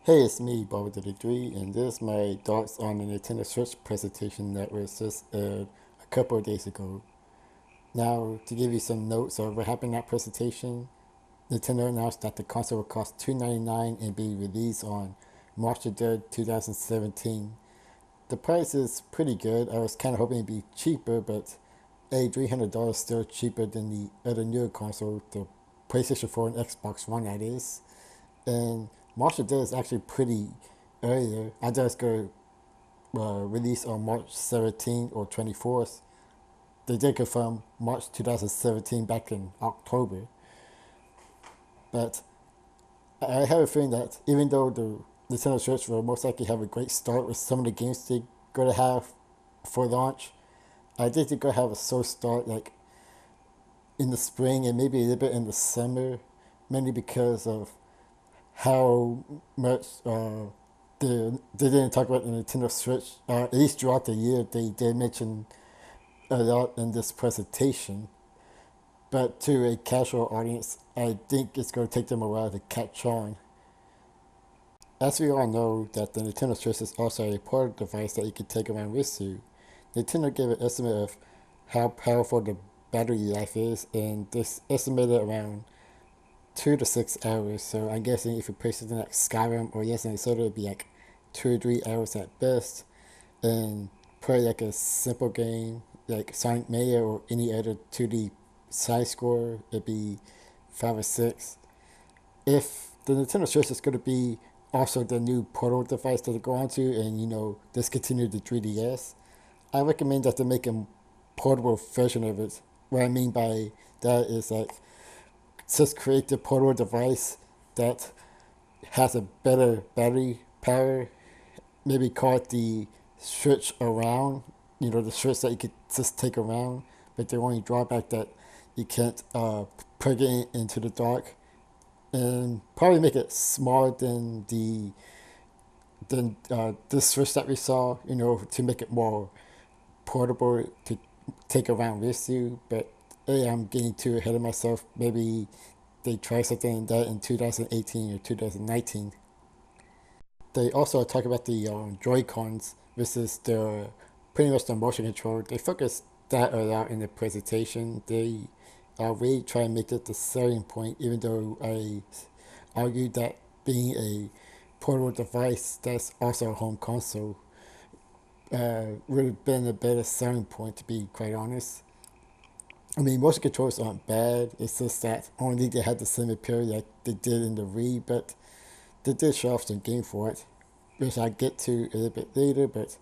Hey, it's me, Bob the Degree, and this is my thoughts on the Nintendo Switch presentation that was just a couple of days ago. Now, to give you some notes of what happened in that presentation, Nintendo announced that the console will cost $299 and be released on March the 3rd, 2017. The price is pretty good. I was kind of hoping it'd be cheaper, but $300 is still cheaper than the other newer console, the PlayStation 4 and Xbox One, that is. And March the 3rd is actually pretty earlier. I thought it's going to release on March 17th or 24th. They did confirm March 2017 back in October. But I have a feeling that even though the Nintendo Switch will most likely have a great start with some of the games they're going to have for launch, I think they're going to have a slow start like in the spring and maybe a little bit in the summer, mainly because of how much they didn't talk about the Nintendo Switch. At least throughout the year, they did mention a lot in this presentation. But to a casual audience, I think it's going to take them a while to catch on. As we all know, that the Nintendo Switch is also a portable device that you can take around with you. Nintendo gave an estimate of how powerful the battery life is, and this estimated around 2 to 6 hours. So I'm guessing if you play something like Skyrim or Yes and Soda, it'd be like 2 or 3 hours at best. And play like a simple game like Sonic Mania or any other 2D side score, it'd be 5 or 6. If the Nintendo Switch is going to be also the new portable device that they go on to, and discontinue the 3DS, I recommend that they make a portable version of it. What I mean by that is like just create the portable device that has a better battery power. Maybe call it the switch around. The switch that you could just take around, but the only drawback that you can't plug it into the dock, and probably make it smaller than the switch that we saw. To make it more portable to take around with you. But hey, I'm getting too ahead of myself. Maybe they try something like that in 2018 or 2019. They also talk about the Joy-Cons versus the pretty much the motion control. They focus that a lot in the presentation. They really try and make it the selling point, even though I argue that being a portable device that's also a home console would have been a better selling point, to be quite honest. I mean, motion controls aren't bad. It's just that only they had the same appeal like they did in the Wii, but they did show off some game for it, which I get to a little bit later. But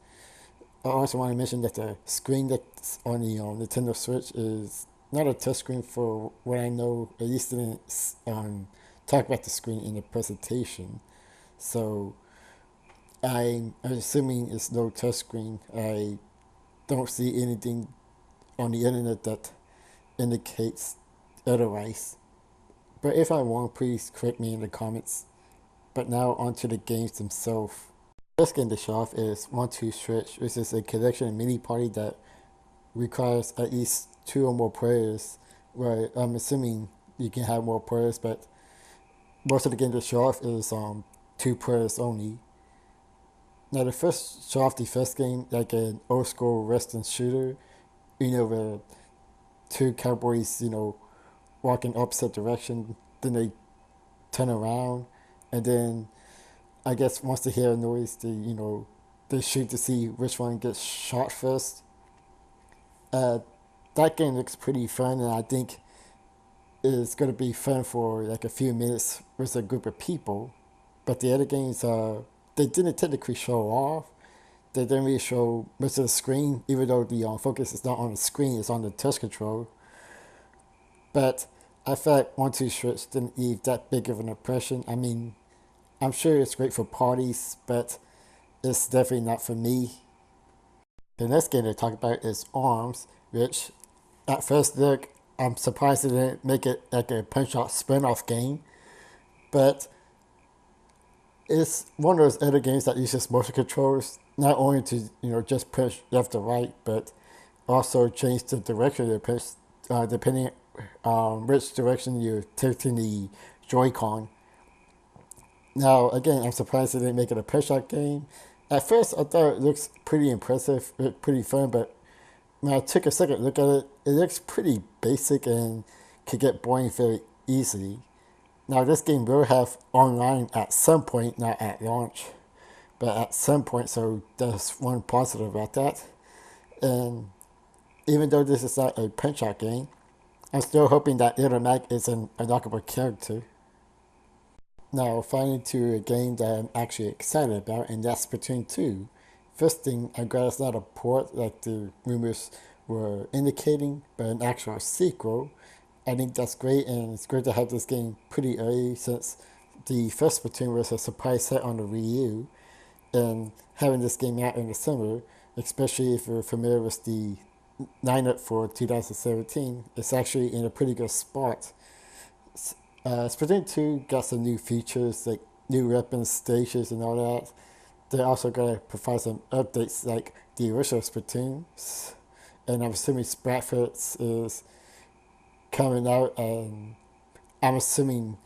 I also want to mention that the screen that's on the Nintendo Switch is not a touchscreen for what I know. At least they didn't talk about the screen in the presentation. So I'm assuming it's no touchscreen. I don't see anything on the internet that indicates otherwise. But if I'm wrong, please correct me in the comments. But now onto the games themselves. First game to show off is 1-2 Switch, which is a collection of mini party that requires at least 2 or more players. Where I'm assuming you can have more players, but most of the game to show off is 2 players only. Now the first game like an old school western shooter, where two cowboys, walk in opposite direction, then they turn around, and then I guess once they hear a noise, they shoot to see which one gets shot first. Uh, that game looks pretty fun, and I think it's gonna be fun for like a few minutes with a group of people. But the other games, they didn't technically show off. They didn't really show much of the screen, even though the focus is not on the screen, it's on the touch control. But I felt like 1-2 Switch didn't leave that big of an impression. I mean, I'm sure it's great for parties, but it's definitely not for me. The next game to talk about is Arms, which at first look, I'm surprised they didn't make it like a Punch-Out spin-off game. But it's one of those other games that uses motion controls, not only to just push left or right, but also change the direction of the push, depending on which direction you're tilting the Joy-Con. Now, again, I'm surprised they didn't make it a push out game. At first, I thought it looks pretty impressive, pretty fun, but when I took a second look at it, it looks pretty basic and could get boring very easily. Now, this game will have online at some point, not at launch, but at some point, so there's one positive about that. And even though this is not a punch out game, I'm still hoping that Little Mac is an unlockable character. Now, finally to a game that I'm actually excited about, and that's Splatoon 2. First thing, I'm glad it's not a port like the rumors were indicating, but an actual sequel. I think that's great, and it's great to have this game pretty early since the first Splatoon was a surprise hit on the Wii U, and having this game out in the summer, especially if you're familiar with the lineup for 2017, it's actually in a pretty good spot. Splatoon 2 got some new features like new weapons, stages, and all that. They're also going to provide some updates like the original Splatoons. And I'm assuming Splatford is coming out, and I'm assuming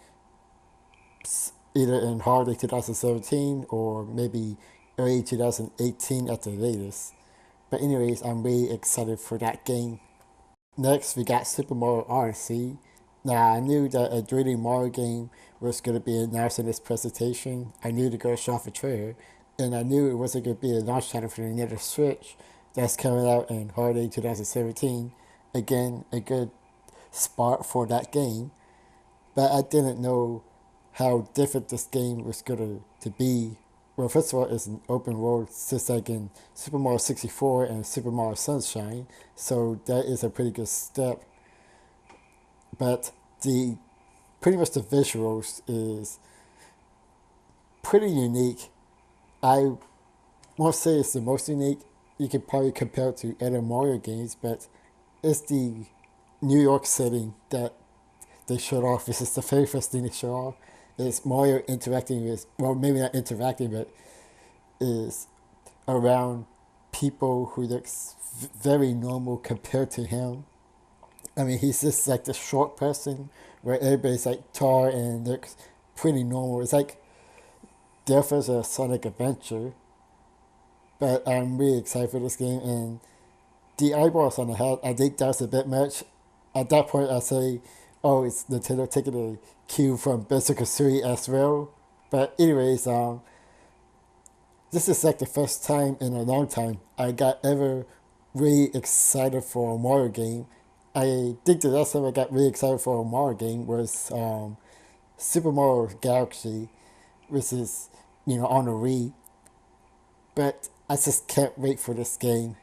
either in holiday 2017 or maybe early 2018 at the latest. But anyways, I'm really excited for that game. Next, we got Super Mario Odyssey. Now, I knew that a 3D Mario game was going to be announced in this presentation. I knew the girl shot off a trailer, and I knew it wasn't going to be a launch title for the Nintendo Switch. That's coming out in holiday 2017. Again, a good spot for that game. But I didn't know how different this game was going to be. Well, first of all, it's an open world, just like in Super Mario 64 and Super Mario Sunshine. So that is a pretty good step. But the pretty much the visuals is pretty unique. I won't say it's the most unique. You could probably compare it to other Mario games, but it's the New York setting that they showed off. This is the very first thing they show off. It's Mario interacting with, well, maybe not interacting, but is around people who looks very normal compared to him. I mean, he's just like the short person where everybody's like tall and looks pretty normal. It's like Death is a Sonic Adventure, but I'm really excited for this game. And the eyeballs on the head, I think that's a bit much. At that point, I say, oh, it's Nintendo taking a cue from Banjo-Kazooie as well. But anyways, this is like the first time in a long time I got ever really excited for a Mario game. I think the last time I got really excited for a Mario game was Super Mario Galaxy, which is, on the Wii. But I just can't wait for this game.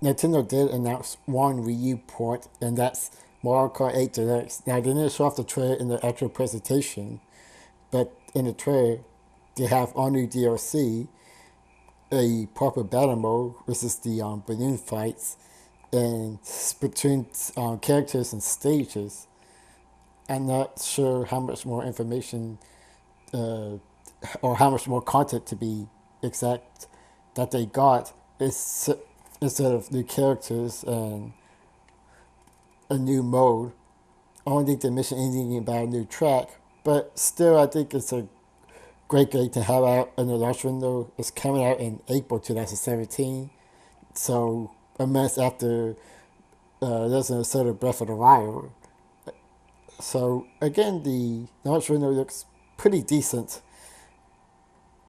Nintendo did announce one Wii U port, and that's Mario Kart 8 Deluxe. Now, they didn't show off the trailer in the actual presentation, but in the trailer, they have all new DLC, a proper battle mode, which is the balloon fights, and between characters and stages. I'm not sure how much more information or how much more content to be exact that they got. It's instead of new characters and a new mode. I don't think they mentioned anything about a new track, but still, I think it's a great game to have out in the launch window. It's coming out in April 2017, so a month after Legend of Zelda Breath of the Wild. So again, the launch window looks pretty decent.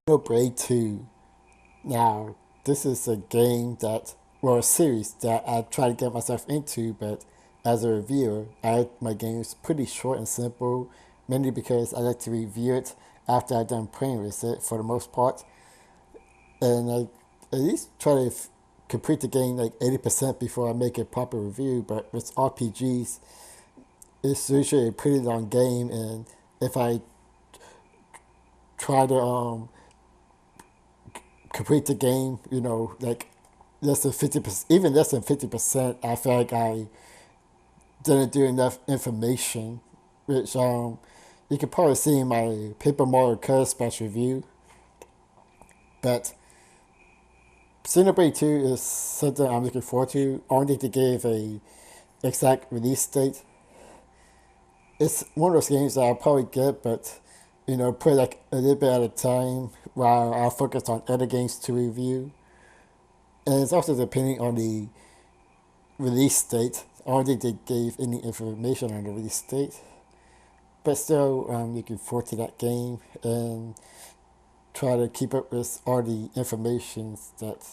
No Braid 2. Now, this is a game that, well, a series that I try to get myself into, but as a reviewer, I like my games pretty short and simple, mainly because I like to review it after I've done playing with it for the most part. And I at least try to complete the game like 80% before I make a proper review, but with RPGs, it's usually a pretty long game, and if I try to complete the game, like less than 50%, even less than 50%, I feel like I didn't do enough information, which you can probably see in my Paper Mario Color Splash review. But Xenoblade 2 is something I'm looking forward to. I don't think they gave a exact release date. It's one of those games that I'll probably get, but Put like a little bit at a time while I focus on other games to review. And it's also depending on the release date. I don't think they gave any information on the release date. But still, looking forward to that game and try to keep up with all the information that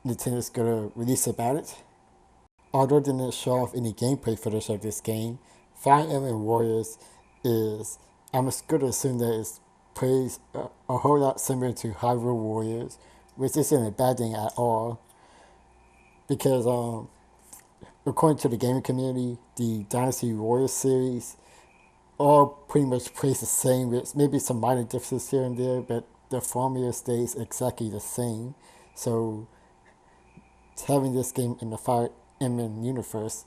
Nintendo's gonna release about it. Although they didn't show off any gameplay footage of this game, Fire Emblem Warriors is, I'm just gonna assume that it's plays a whole lot similar to Hyrule Warriors, which isn't a bad thing at all, because according to the gaming community, the Dynasty Warriors series all pretty much plays the same, with maybe some minor differences here and there, but the formula stays exactly the same. So having this game in the Fire Emblem universe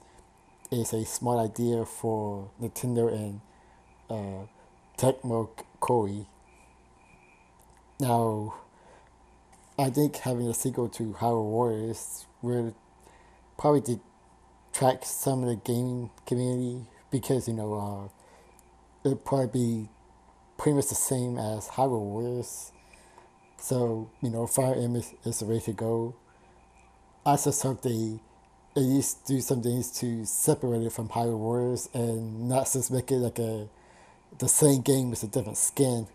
is a smart idea for Nintendo and uh, Tecmo Koei. Now, I think having a sequel to Hyrule Warriors would probably detract some of the gaming community because it'd probably be pretty much the same as Hyrule Warriors. So Fire Emblem is the way to go. I just hope they at least do some things to separate it from Hyrule Warriors and not just make it like the same game with a different skin.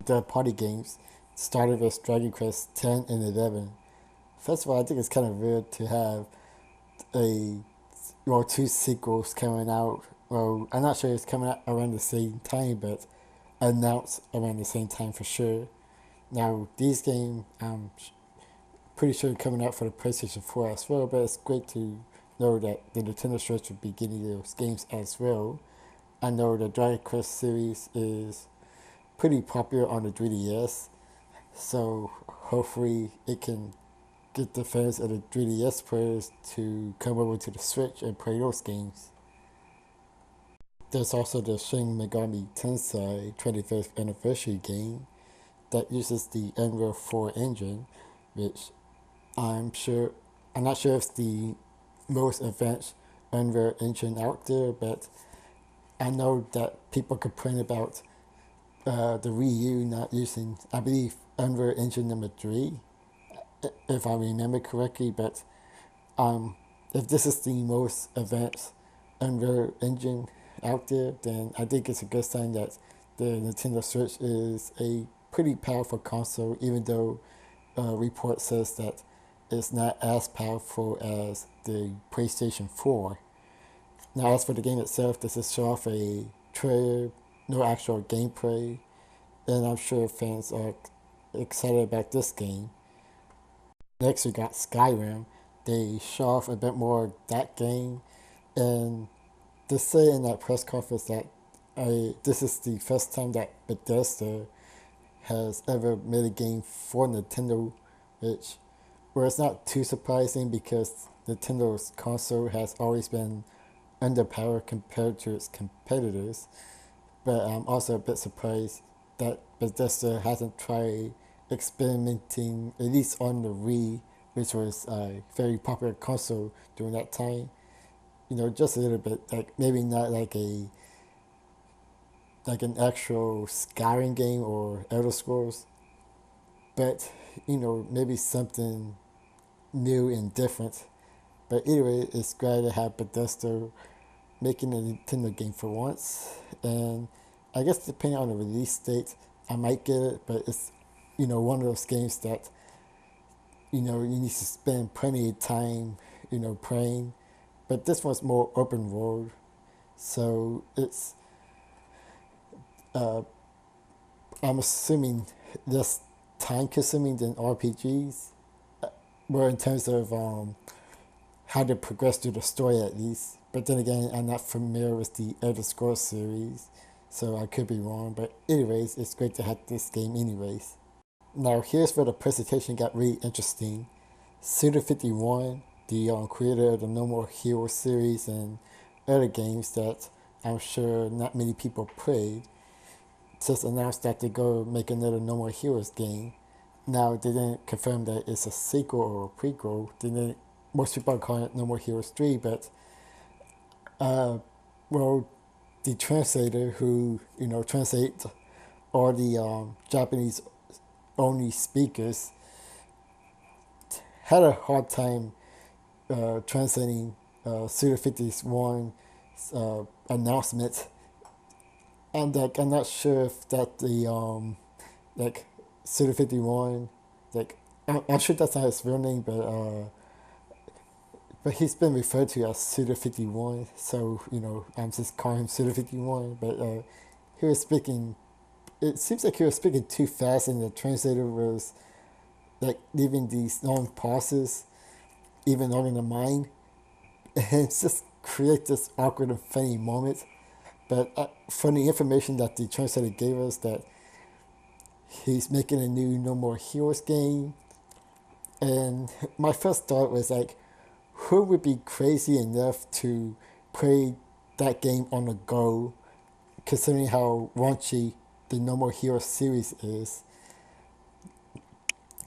The party games started with Dragon Quest 10 and 11. First of all, I think it's kind of weird to have a two sequels coming out. Well, I'm not sure it's coming out around the same time, but announced around the same time for sure. Now, these games, I'm pretty sure coming out for the PlayStation 4 as well, but it's great to know that the Nintendo Switch will be getting those games as well. I know the Dragon Quest series is pretty popular on the 3DS, so hopefully it can get the fans of the 3DS players to come over to the Switch and play those games. There's also the Shin Megami Tensei 25th anniversary game that uses the Unreal 4 engine, which I'm sure, I'm not sure if it's the most advanced Unreal engine out there, but I know that people complain about the Wii U not using, I believe, Unreal Engine number 3, if I remember correctly, but if this is the most advanced Unreal Engine out there, then I think it's a good sign that the Nintendo Switch is a pretty powerful console, even though report says that it's not as powerful as the PlayStation 4. Now, as for the game itself, this is show off a trailer, no actual gameplay, and I'm sure fans are excited about this game. Next, we got Skyrim. They show off a bit more of that game, and they say in that press conference that this is the first time that Bethesda has ever made a game for Nintendo, which, well, it's not too surprising because Nintendo's console has always been underpowered compared to its competitors. But I'm also a bit surprised that Bethesda hasn't tried experimenting, at least on the Wii, which was a very popular console during that time. Just a little bit, like maybe not like an actual Skyrim game or Elder Scrolls, but maybe something new and different. But anyway, it's glad to have Bethesda making a Nintendo game for once, and I guess depending on the release date, I might get it. But it's one of those games that you need to spend plenty of time playing. But this one's more open world, so it's uh, I'm assuming less time consuming than RPGs. Well, in terms of how to progress through the story at least. But then again, I'm not familiar with the Elder Scrolls series, so I could be wrong. But anyways, it's great to have this game anyways. Now here's where the presentation got really interesting. Suda51, the creator of the No More Heroes series and other games that I'm sure not many people played, just announced that they're going to make another No More Heroes game. Now, they didn't confirm that it's a sequel or a prequel. They didn't, most people are calling it No More Heroes 3, but, well, the translator who translates all the Japanese only speakers had a hard time translating Suda 51's announcement. And like I'm not sure if that the like Suda 51 like I'm sure that's not his real name, but he's been referred to as Suda 51, so I'm just calling him Suda 51. But he was speaking. It seems like he was speaking too fast, and the translator was like leaving these long pauses, even longer than mine, and it just creates this awkward and funny moment. But from the information that the translator gave us, that he's making a new No More Heroes game, and my first thought was like, who would be crazy enough to play that game on the go, considering how raunchy the No More Heroes series is?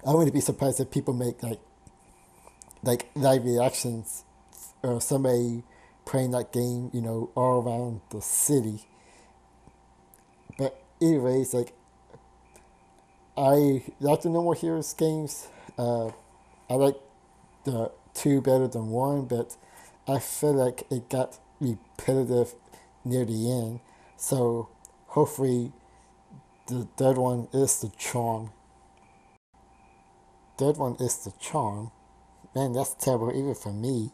I wouldn't be surprised if people make like live reactions or somebody playing that game, all around the city. But anyways, like I like the No More Heroes games. I like the two better than one, but I feel like it got repetitive near the end. So hopefully the third one is the charm. Third one is the charm. Man, that's terrible even for me.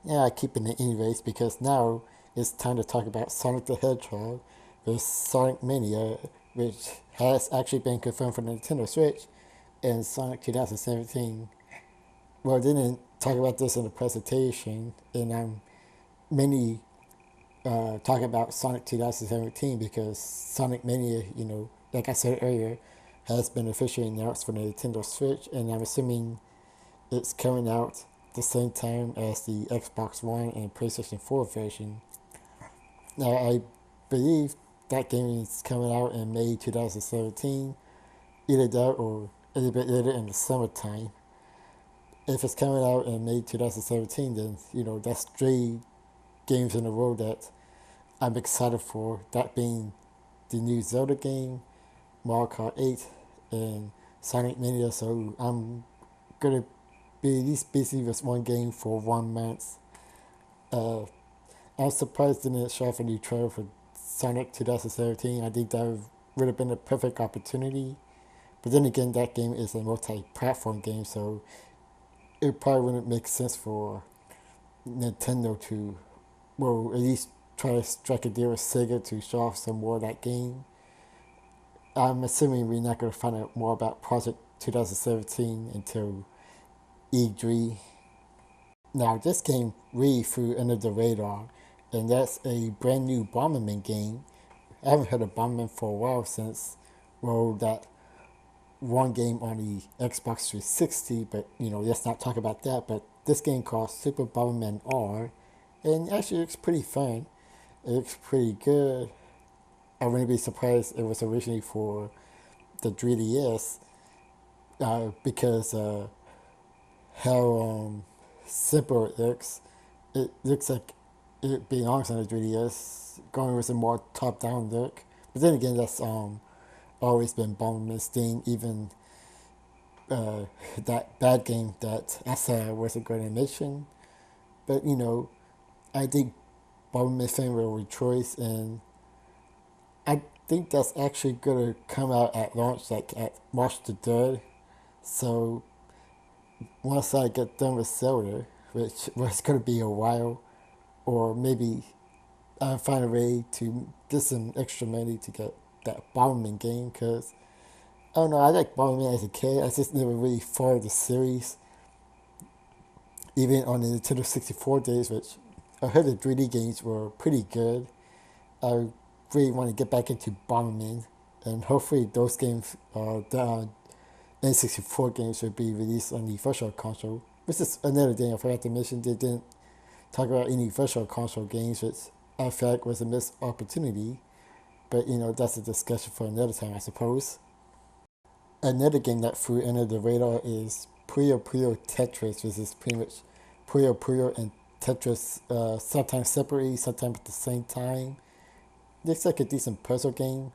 Yeah, I keep it anyways because now it's time to talk about Sonic the Hedgehog with Sonic Mania, which has actually been confirmed for the Nintendo Switch in Sonic 2017. Well, I didn't talk about this in the presentation, and I'm mainly talking about Sonic 2017 because Sonic Mania, like I said earlier, has been officially announced for the Nintendo Switch, and I'm assuming it's coming out the same time as the Xbox One and PlayStation 4 version. Now, I believe that game is coming out in May 2017, either that or a little bit later in the summertime. If it's coming out in May 2017, then, that's 3 games in a row that I'm excited for. That being the new Zelda game, Mario Kart 8, and Sonic Mania. So I'm going to be at least busy with one game for 1 month. Uh, I'm surprised they didn't show off a new trailer for Sonic 2017. I think that would have been a perfect opportunity. But then again, that game is a multi-platform game, so it probably wouldn't make sense for Nintendo to, well, at least try to strike a deal with Sega to show off some more of that game. I'm assuming we're not going to find out more about Project 2017 until E3. Now, this game really flew under the radar, and that's a brand new Bomberman game. I haven't heard of Bomberman for a while since, well, that one game on the Xbox 360, but let's not talk about that. But this game called Super Bomberman R, and actually looks pretty fun. It looks pretty good. I wouldn't be surprised it was originally for the 3DS, because how simple it looks. It looks like it belongs on the 3DS, going with a more top-down look. But then again, that's always been Bomberman's thing. Even that bad game that I said was a good animation. But I think Bomberman fan will rejoice, and I think that's actually gonna come out at launch, like at March the 3rd. So once I get done with Zelda, which was gonna be a while, or maybe I'll find a way to get some extra money to get that Bomberman game, because I don't know, I like Bomberman as a kid. I just never really followed the series, even on the Nintendo 64 days, which I heard the 3D games were pretty good. I really want to get back into Bomberman, and hopefully those games, the N64 games, will be released on the Virtual Console. Which is another thing I forgot to mention. They didn't talk about any Virtual Console games, which I feel like was a missed opportunity. But that's a discussion for another time, I suppose. Another game that flew under the radar is Puyo Puyo Tetris, which is pretty much Puyo Puyo and Tetris, sometimes separately, sometimes at the same time. looks like a decent puzzle game.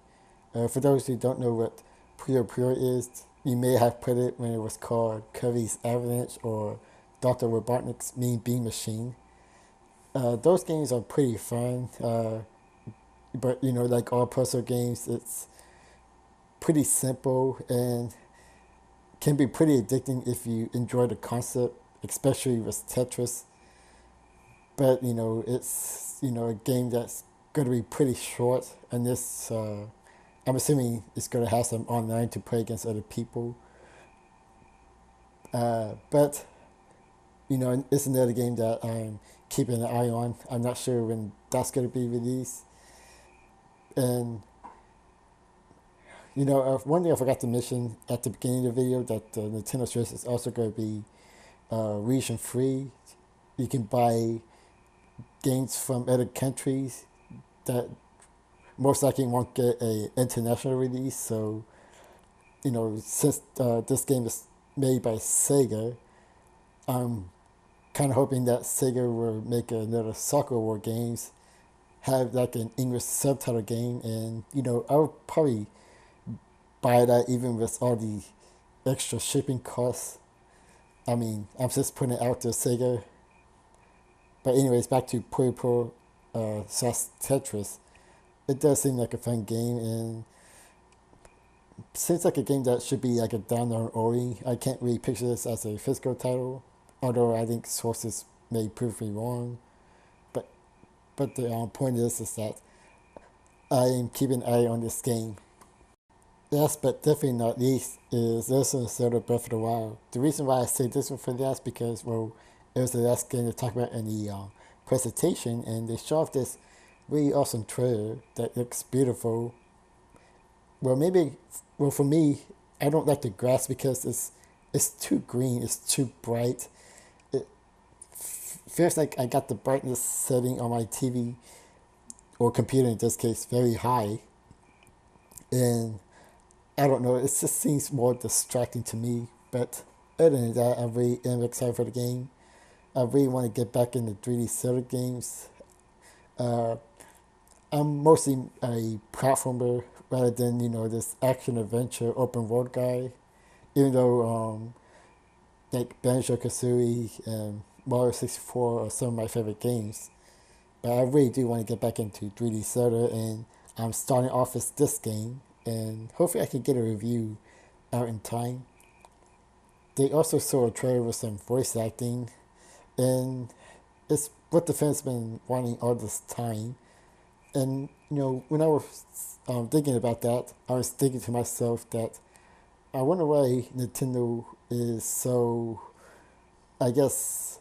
For those who don't know what Puyo Puyo is, you may have put it when it was called Kirby's Avalanche or Dr. Robotnik's Mean Bean Machine. Those games are pretty fun, but like all puzzle games, it's pretty simple and can be pretty addicting if you enjoy the concept, especially with Tetris. But it's a game that's going to be pretty short, and this I'm assuming it's going to have some online to play against other people. But it's another game that I'm keeping an eye on. I'm not sure when that's going to be released. And one thing I forgot to mention at the beginning of the video that the Nintendo Switch is also going to be region free. You can buy games from other countries that most likely won't get a international release. So, since this game is made by Sega, I'm kind of hoping that Sega will make another Soccer War games, have like an English subtitle game, and I would probably buy that even with all the extra shipping costs. I mean, I'm just putting it out to Sega. But anyways, back to Puyo Puyo Tetris. It does seem like a fun game, and seems like a game that should be like a download only. I can't really picture this as a physical title, although I think sources may prove me wrong. But the point is that I am keeping an eye on this game. Last but definitely not least is Legend of Zelda Breath of the Wild. The reason why I say this one for last because, well, it was the last game to talk about in the presentation, and they showed off this really awesome trailer that looks beautiful. Well, for me, I don't like the grass because it's too green, it's too bright. It feels like I got the brightness setting on my TV or computer in this case very high, and I don't know, it just seems more distracting to me. But other than that, I really am excited for the game. I really want to get back into 3D Zelda games. Uh, I'm mostly a platformer rather than this action adventure open world guy. Even though like Banjo Kazooie and Mario 64 are some of my favorite games, but I really do want to get back into 3D Zelda, and I'm starting off with this game, and hopefully I can get a review out in time. They also saw a trailer with some voice acting, and it's what the fans been wanting all this time. And when I was thinking about that, I was thinking to myself that I wonder why Nintendo is so, I guess,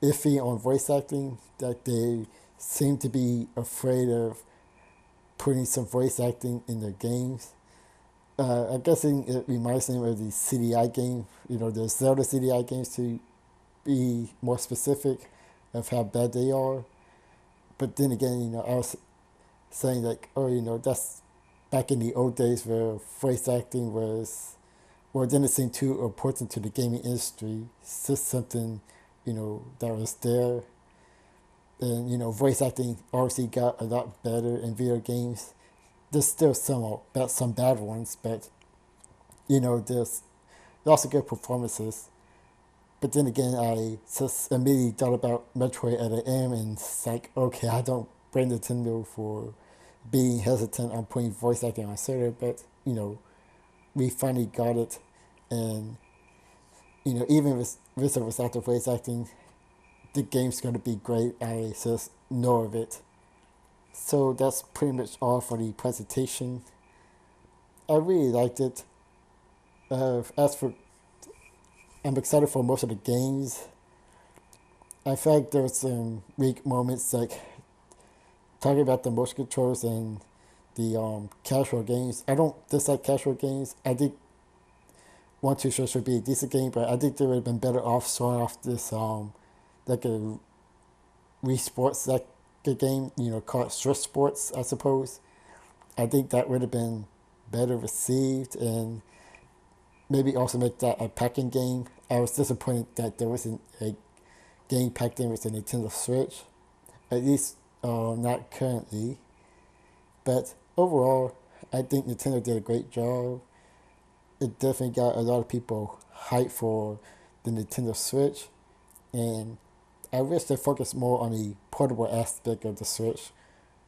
iffy on voice acting, that they seem to be afraid of putting some voice acting in their games. I'm guessing it reminds me of the CDI game, the Zelda CDI games, to be more specific of how bad they are. But then again, I was saying like, oh, that's back in the old days where voice acting was, well, it didn't seem too important to the gaming industry. It's just something, that was there. And, voice acting obviously got a lot better in video games. There's still some bad ones, but, there's also good performances. But then again, I just immediately thought about Metroid at the end, and it's like, okay, I don't blame Nintendo for being hesitant on putting voice acting on Zelda, but, we finally got it. And, even with or without the voice acting, the game's going to be great. I just know of it. So that's pretty much all for the presentation. I really liked it. As for, I'm excited for most of the games. I feel like there was some weak moments, like talking about the motion controls and the casual games. I don't dislike casual games. I think 1-2 should be a decent game, but I think they would have been better off showing off this like a Wii Sports, like a game, called Stress Sports, I suppose. I think that would have been better received, and maybe also make that a packing game. I was disappointed that there wasn't a game packed in with the Nintendo Switch, at least not currently. But overall, I think Nintendo did a great job. It definitely got a lot of people hyped for the Nintendo Switch, and I wish they focused more on the portable aspect of the Switch.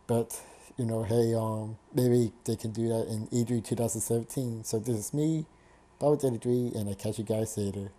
But hey, maybe they can do that in E3 2017. So this is me, Bob 33, and I catch you guys later.